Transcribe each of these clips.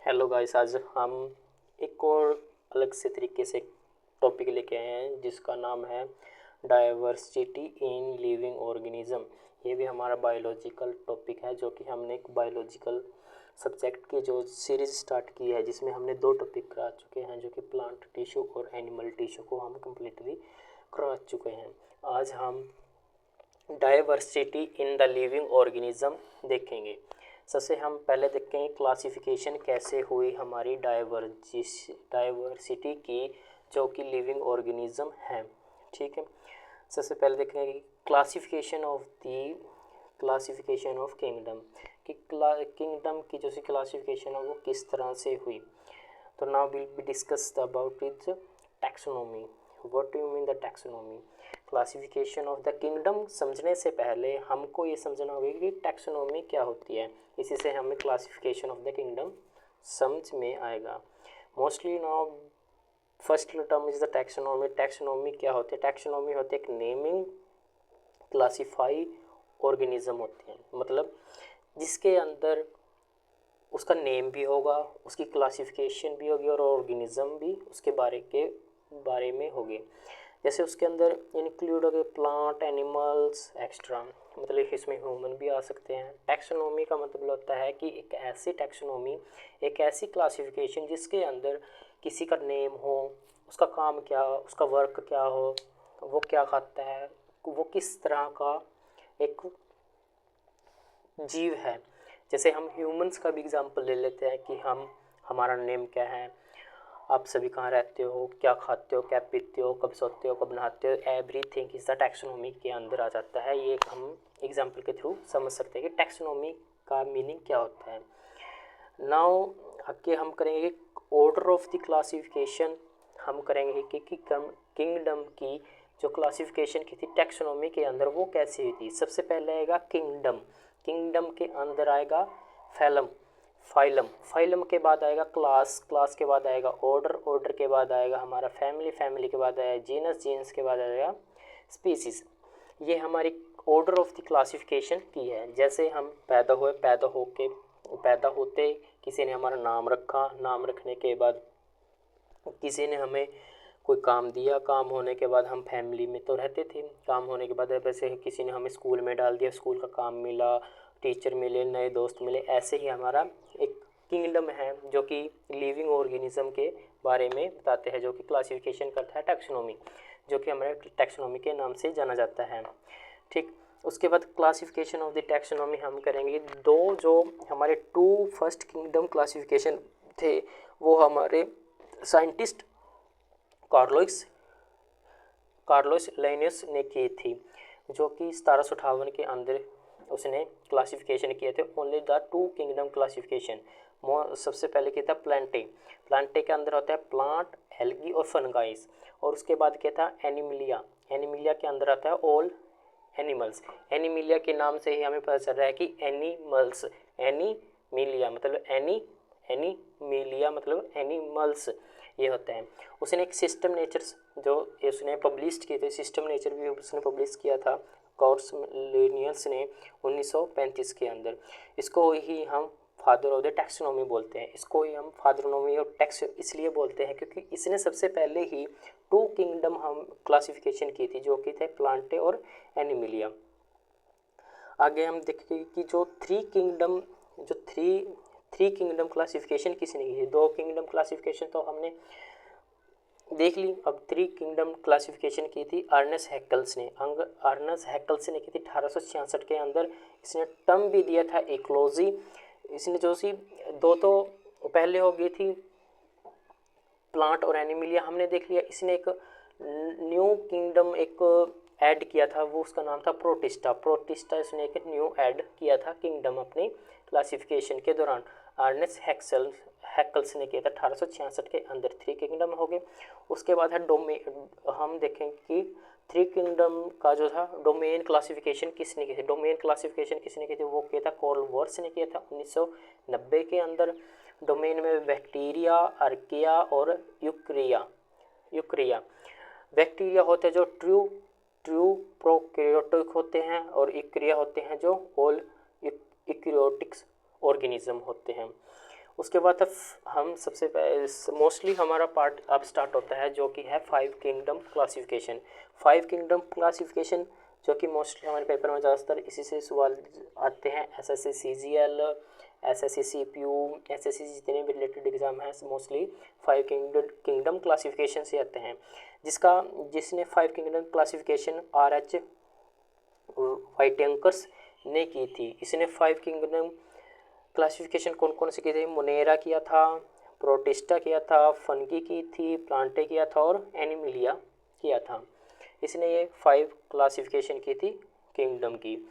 Hello guys, आज हम एक और अलग से तरीके से टॉपिक लेके आए हैं जिसका नाम है डाइवर्सिटी इन लिविंग ऑर्गेनिज्म। ये भी हमारा बायोलॉजिकल टॉपिक है जो कि हमने एक बायोलॉजिकल सब्जेक्ट की जो सीरीज़ स्टार्ट की है जिसमें हमने 2 टॉपिक करा चुके हैं जो कि प्लांट टिश्यू और एनिमल टिश्यू को हम कम्प्लीटली करा चुके हैं। आज हम diversity in the living organism देखेंगे। सबसे हम पहले देखेंगे क्लासिफिकेशन कैसे हुई हमारी डाइवर्सिटी की जो कि लिविंग ऑर्गेनिज्म है। ठीक है, सबसे पहले देखेंगे क्लासिफिकेशन ऑफ किंगडम कि किंगडम की जो सी क्लासिफिकेशन है वो किस तरह से हुई। तो now will be discuss about it taxonomy. What do you mean the taxonomy? Classification of the kingdom समझने से पहले हमको ये समझना होगा कि टैक्सोनॉमी क्या होती है। इसी से हमें क्लासिफिकेशन ऑफ द किंगडम समझ में आएगा। Mostly now first term is the taxonomy. Taxonomy क्या होती है? टैक्सोनॉमी होती है एक नेमिंग क्लासीफाई ऑर्गेनिज्म होती है, मतलब जिसके अंदर उसका नेम भी होगा, उसकी क्लासिफिकेशन भी होगी और ऑर्गेनिज्म भी उसके बारे में होगी। जैसे उसके अंदर इंक्लूड हो गए प्लांट, एनिमल्स एक्स्ट्रा, मतलब इसमें ह्यूमन भी आ सकते हैं। टैक्सोनॉमी का मतलब होता है कि एक ऐसी टैक्सोनॉमी, एक ऐसी क्लासिफिकेशन जिसके अंदर किसी का नेम हो, उसका काम क्या, उसका वर्क क्या हो, वो क्या खाता है, वो किस तरह का एक जीव है। जैसे हम ह्यूमंस का भी एग्जांपल ले लेते हैं कि हमारा नेम क्या है, आप सभी कहाँ रहते हो, क्या खाते हो, क्या पीते हो, कब सोते हो, कब नहाते हो, एवरीथिंग इज द टैक्सोनॉमी के अंदर आ जाता है। ये हम एग्जांपल के थ्रू समझ सकते हैं कि टैक्सोनॉमी का मीनिंग क्या होता है। नाउ आगे हम करेंगे ऑर्डर ऑफ द क्लासिफिकेशन। हम करेंगे कि किंगडम की जो क्लासिफिकेशन की थी टैक्सोनॉमी के अंदर वो कैसी हुई थी। सबसे पहले आएगा किंगडम, किंगडम के अंदर आएगा फैलम, फाइलम, फाइलम के बाद आएगा क्लास, क्लास के बाद आएगा ऑर्डर, ऑर्डर के बाद आएगा हमारा फैमिली, फैमिली के बाद आएगा जीनस, जीनस के बाद आएगा स्पीसीज। ये हमारी ऑर्डर ऑफ द क्लासिफिकेशन की है। जैसे हम पैदा हुए, पैदा होते किसी ने हमारा नाम रखा, नाम रखने के बाद किसी ने हमें कोई काम दिया, काम होने के बाद हम फैमिली में तो रहते थे, काम होने के बाद वैसे किसी ने हमें स्कूल में डाल दिया, स्कूल का काम मिला, टीचर मिले, नए दोस्त मिले, ऐसे ही हमारा एक किंगडम है जो कि लिविंग ऑर्गेनिज्म के बारे में बताते हैं, जो कि क्लासिफिकेशन करता है टैक्सोनॉमी, जो कि हमारे टैक्सोनॉमी के नाम से जाना जाता है। ठीक, उसके बाद क्लासिफिकेशन ऑफ द टैक्सोनॉमी हम करेंगे। दो जो हमारे 2 फर्स्ट किंगडम क्लासिफिकेशन थे वो हमारे साइंटिस्ट कार्लोस लाइनस ने की थी, जो कि 1758 के अंदर उसने क्लासिफिकेशन किए थे। Only the 2 kingdom classification. सबसे पहले किया था प्लांटे, प्लांटे के अंदर होता है प्लांट, एल्गी और फंगाइस। और उसके बाद क्या था एनिमिलिया, एनिमिलिया के अंदर आता है ऑल एनिमल्स। एनिमिलिया के नाम से ही हमें पता चल रहा है कि एनिमल्स, एनीमिलिया मतलब एनीमिलिया मतलब एनिमल्स ये होते हैं। उसने एक सिस्टम नेचर जो उसने पब्लिश किए थे, सिस्टम नेचर भी उसने पब्लिश किया था कॉर्सलेनियस ने 1935 के अंदर। इसको ही हम फादर ऑफ द टैक्सोनॉमी बोलते हैं। इसको ही हम फादरोनॉमी और टैक्स इसलिए बोलते हैं क्योंकि इसने सबसे पहले ही 2 किंगडम हम क्लासिफिकेशन की थी जो कि थे प्लांटे और एनिमिलिया। आगे हम देखेंगे कि जो थ्री किंगडम क्लासिफिकेशन किसने की है। 2 किंगडम क्लासिफिकेशन तो हमने देख ली, अब 3 किंगडम क्लासिफिकेशन की थी अर्नेस्ट हैकल्स ने। अर्नेस्ट हैकल्स ने की थी 1866 के अंदर। इसने टर्म भी दिया था इकोलॉजी। इसने जो सी 2 तो पहले हो गई थी प्लांट और एनिमिलिया हमने देख लिया। इसने एक न्यू किंगडम एक ऐड किया था, वो उसका नाम था प्रोटिस्टा। प्रोटिस्टा इसने एक न्यू ऐड किया था किंगडम अपनी क्लासिफिकेशन के दौरान। अर्नेस्ट हैकल्स ने किया था 1866 के अंदर। 3 किंगडम हो गए। उसके बाद है हम देखेंगे कि 3 किंगडम का जो था डोमेन क्लासिफिकेशन किसने की थी। डोमेन क्लासिफिकेशन किसने की थी वो किया था कोलवर्स ने किया था 1990 के अंदर। डोमेन में बैक्टीरिया, अर्किया और यूक्रिया। बैक्टीरिया होते हैं जो ट्रू प्रोकैरियोटिक होते हैं और यूक्रिया होते हैं जो ऑल यूकैरियोटिक्स ऑर्गेनिज्म होते हैं। उसके बाद हम सबसे मोस्टली हमारा पार्ट अब स्टार्ट होता है जो कि है 5 किंगडम क्लासिफिकेशन। 5 किंगडम क्लासिफिकेशन जो कि मोस्टली हमारे पेपर में ज़्यादातर इसी से सवाल आते हैं। SSC CGL, SSC CPU, SSC जितने भी रिलेटेड एग्जाम हैं मोस्टली 5 किंगडम क्लासिफिकेशन से आते हैं। जिसने 5 किंगडम क्लासिफिकेशन RH व्हाइटेंकर्स ने की थी। इसने 5 किंगडम क्लासिफिकेशन कौन कौन से किए थे? मोनेरा किया था, प्रोटिस्टा किया था, फंगी की थी, प्लांटे किया था और एनिमिलिया किया था। इसने ये 5 क्लासिफिकेशन की थी किंगडम की।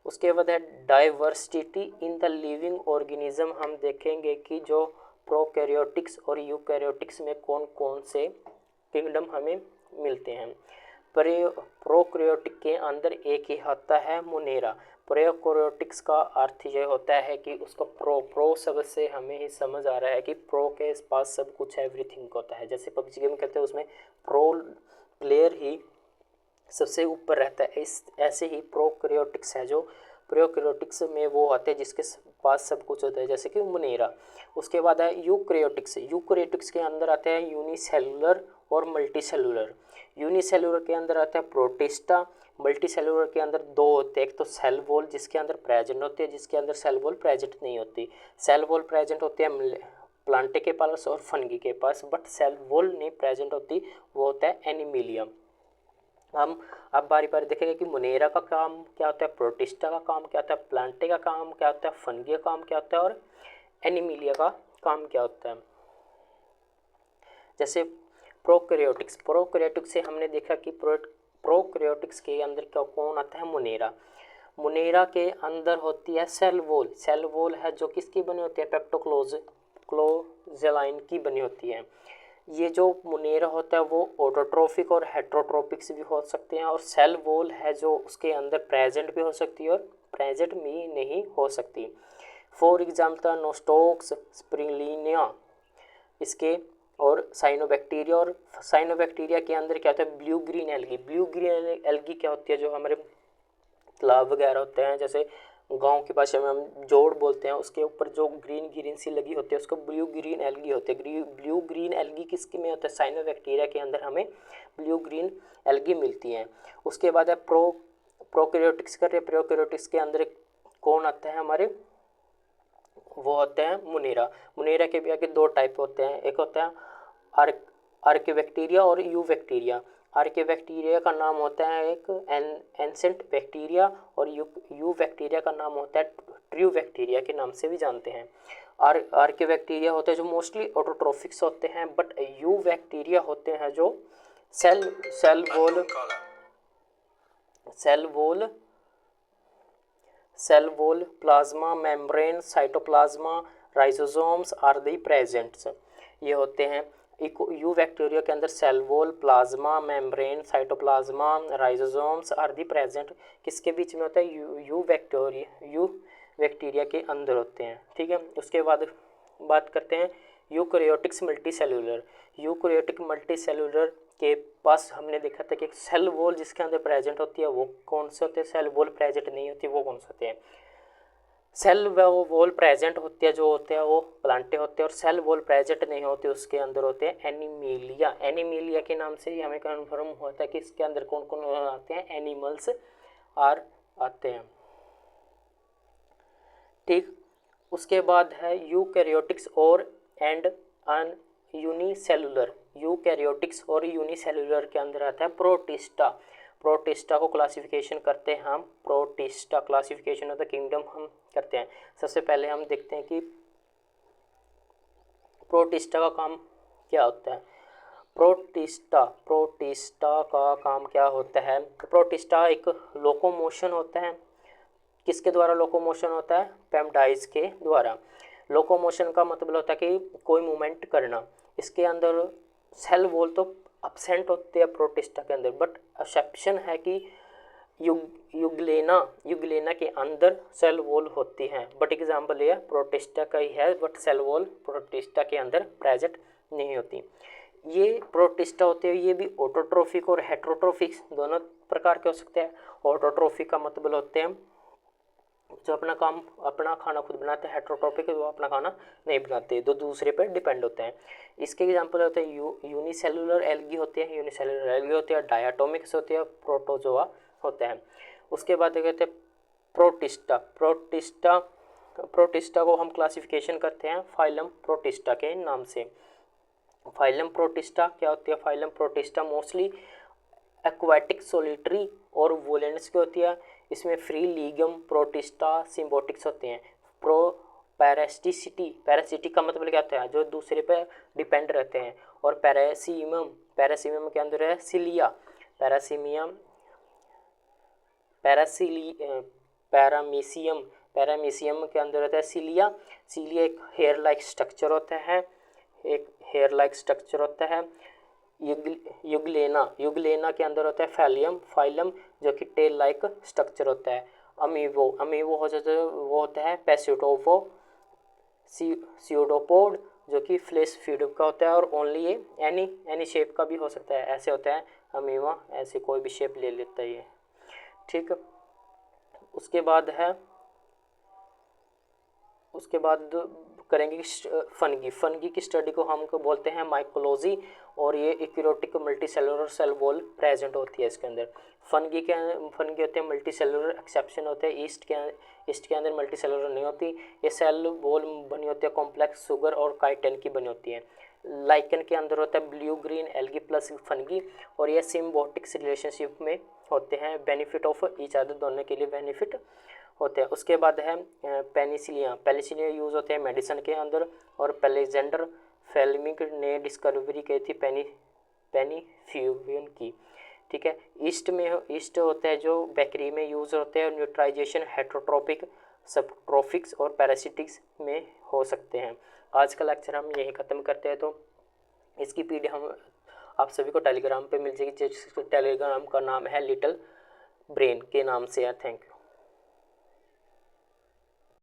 उसके बाद है diversity in the living organism. हम देखेंगे कि जो प्रोकैरियोटिक्स और यूकैरियोटिक्स में कौन कौन से किंगडम हमें मिलते हैं। प्रोकैरियोटिक के अंदर एक ही आता है मोनेरा। प्रोकैरियोटिक्स का अर्थ ये होता है कि उसका प्रो शब्द से हमें ही समझ आ रहा है कि प्रो के पास सब कुछ एवरीथिंग होता है। जैसे पबजी गेम कहते हैं उसमें प्रो प्लेयर ही सबसे ऊपर रहता है, ऐसे ही प्रोकैरियोटिक्स है जो प्रोकैरियोटिक्स में वो आते हैं जिसके पास सब कुछ होता है, जैसे कि मोनेरा। उसके बाद है यूकैरियोटिक्स। यूकैरियोटिक्स के अंदर आते हैं यूनिसेलुलर और मल्टीसेलुलर। यूनिसेलुलर के अंदर आता है प्रोटिस्टा। मल्टीसेलुलर के अंदर दो होते हैं, एक तो सेल वॉल जिसके अंदर प्रेजेंट होती है, जिसके अंदर सेल वॉल प्रेजेंट नहीं होती। सेल वॉल प्रेजेंट होती है प्लांटे के पास और फंगी के पास, बट सेल वॉल नहीं प्रेजेंट होती, वो होता है एनिमिलियम। हम अब बारी बारी देखेंगे कि मोनेरा का काम क्या होता है, प्रोटिस्टा का काम क्या होता है, प्लांटे का काम क्या होता है, फंगी का काम क्या होता है और एनिमिलिया का काम क्या होता है। जैसे प्रोकैरियोटिक्स से हमने देखा कि प्रोकैरियोटिक्स के अंदर क्या कौन आता है, मोनेरा। मोनेरा के अंदर होती है सेल वॉल। सेल वॉल है जो किसकी बनी होती है, क्लोजेलाइन की बनी होती है। ये जो मोनेरा होता है वो ऑटोट्रोफिक और हेट्रोट्रोपिक्स भी हो सकते हैं, और सेल वॉल है जो उसके अंदर प्रेजेंट भी हो सकती है और प्रेजेंट भी नहीं हो सकती। फॉर एग्जाम्पल नोस्टोक्स, स्प्रिंगलिनिया इसके, और साइनोबैक्टीरिया। और साइनोबैक्टीरिया के अंदर क्या होता है, blue green algae. Blue green algae क्या होती है, जो हमारे तालाब वगैरह होते हैं, जैसे गांव की भाषा में हम जोड़ बोलते हैं, उसके ऊपर जो ग्रीन ग्रीन सी लगी होती है उसको ब्लू ग्रीन एल्गी होती है। ब्लू ग्रीन एल्गी किसके में होता है, साइनोबैक्टीरिया के अंदर हमें ब्लू ग्रीन एल्गी मिलती हैं। उसके बाद है प्रोकैरियोटिक्स कर रहे हैं। प्रोकैरियोटिक्स के अंदर कौन आता है हमारे, वो होते हैं मोनेरा। मोनेरा के भी आगे दो टाइप होते हैं, एक होता है आर्कियोबैक्टीरिया और यूबैक्टीरिया। आर्कियोबैक्टीरिया का नाम होता है एक एंसेंट बैक्टीरिया, और यूबैक्टीरिया का नाम होता है ट्रू बैक्टीरिया के नाम से भी जानते हैं। आर्कियोबैक्टीरिया होते हैं जो मोस्टली ऑटोट्रोफिक्स होते हैं, बट यूबैक्टीरिया होते हैं जो cell wall, plasma membrane, cytoplasm, ribosomes are the presents. ये होते हैं। यूबैक्टीरिया के अंदर cell wall, plasma membrane, cytoplasm, ribosomes are the present. किसके बीच में होता है, यूबैक्टीरिया के अंदर होते हैं। ठीक है। उसके बाद बात करते हैं यूकैरियोटिक्स मल्टीसेलुलर। यूकैरियोटिक मल्टीसेलुलर के पास हमने देखा था कि सेल वॉल जिसके अंदर प्रेजेंट होती है वो कौन से होते हैं, सेल वॉल प्रेजेंट नहीं होती वो कौन से होते हैं। सेल वॉल प्रेजेंट होती है जो होते हैं वो प्लांटे होते हैं, और सेल वॉल प्रेजेंट नहीं होते उसके अंदर होते हैं एनिमिलिया। एनिमिलिया के नाम से ही हमें कन्फर्म होता है कि इसके अंदर कौन कौन आते हैं, एनिमल्स आते हैं। ठीक। उसके बाद है यूकैरियोटिक्स और एंड अन यूनिसेलुलर। यूकैरियोटिक्स और यूनिसेलुलर के अंदर आता है प्रोटिस्टा। प्रोटिस्टा को क्लासिफिकेशन करते हैं हम, protista classification of the kingdom हम करते हैं। सबसे पहले हम देखते हैं कि प्रोटिस्टा का काम क्या होता है। प्रोटिस्टा का काम क्या होता है, प्रोटिस्टा एक लोकोमोशन होता है। किसके द्वारा लोकोमोशन होता है, पेप्टाइड्स के द्वारा। लोकोमोशन का मतलब होता है कि कोई मूवमेंट करना। इसके अंदर सेल वॉल तो अब्सेंट होते हैं प्रोटिस्टा के अंदर, बट एक्सेप्शन है कि युगलेना के अंदर सेल वॉल होती हैं। बट एग्जाम्पल ये प्रोटिस्टा का ही है, बट सेल वॉल प्रोटिस्टा के अंदर प्रेजेंट नहीं होती। ये प्रोटिस्टा होते हैं, ये भी ऑटोट्रोफिक और हेट्रोट्रोफिक दोनों प्रकार के हो सकते हैं। ऑटोट्रोफिक का मतलब होते हैं जो अपना खाना खुद बनाते हैं हेट्रोट्रॉपिक, वो अपना खाना नहीं बनाते, दो दूसरे पर डिपेंड होते हैं। इसके एग्जांपल होते हैं यूनिसेलुलर एल्गी होते हैं, डायाटोमिक्स होते हैं, प्रोटोजोआ होते हैं। उसके बाद कहते हैं प्रोटिस्टा को हम क्लासिफिकेशन करते हैं फाइलम प्रोटिस्टा के नाम से। फाइलम प्रोटिस्टा क्या होती है? Phylum protista mostly aquatic, solitary और वोलेंट्स की होती है। इसमें फ्री लीगम, प्रोटिस्टा, सिम्बोटिक्स होते हैं। पैरासिटिक का मतलब क्या होता है? जो दूसरे पर डिपेंड रहते हैं। और पैरासीमियम के अंदर है सिलिया, पैरामीशियम के अंदर होता है सिलिया। एक हेयर लाइक स्ट्रक्चर होता है। युगलेना के अंदर होता है फाइलम जो कि टेल लाइक स्ट्रक्चर होता है। अमीवो हो जाता है, वो होता है स्यूडोपोड जो कि फ्लैश फीड का होता है। और ओनली ये एनी शेप का भी हो सकता है, ऐसे होता है अमीवा, ऐसे कोई भी शेप ले लेता है ये, ठीक। उसके बाद करेंगे फंगी की स्टडी को हम बोलते हैं माइकोलॉजी। और ये इक्रोटिक मल्टीसेलुलर सेल वॉल प्रेजेंट होती है इसके अंदर। फंगी होते हैं मल्टीसेलुलर, एक्सेप्शन होते हैं ईस्ट के अंदर मल्टीसेलुलर नहीं होती। ये सेल वॉल बनी होती है कॉम्प्लेक्स सुगर और काइटिन की बनी होती है। लाइकन के अंदर होता है blue green algae plus fungi, और ये सिम्बोटिक्स रिलेशनशिप में होते हैं, बेनिफिट ऑफ ईच अदर, दोनों के लिए बेनिफिट होते हैं। उसके बाद है पेनिसिलिया यूज़ होते हैं मेडिसिन के अंदर। और अलेक्जेंडर फ्लेमिंग ने डिस्कवरी की थी पेनिफ्यूवियन की, ठीक है। ईस्ट होता है जो बेकरी में यूज़ होते हैं। न्यूट्राइजेशन हेट्रोट्रोपिक, सबट्रोफिक्स और पैरासिटिक्स में हो सकते हैं। आज का लेक्चर हम यहीं ख़त्म करते हैं। तो इसकी पीडी हम आप सभी को टेलीग्राम पे मिल जाएगी, जिस टेलीग्राम का नाम है लिटिल ब्रेन के नाम से है। Thank you.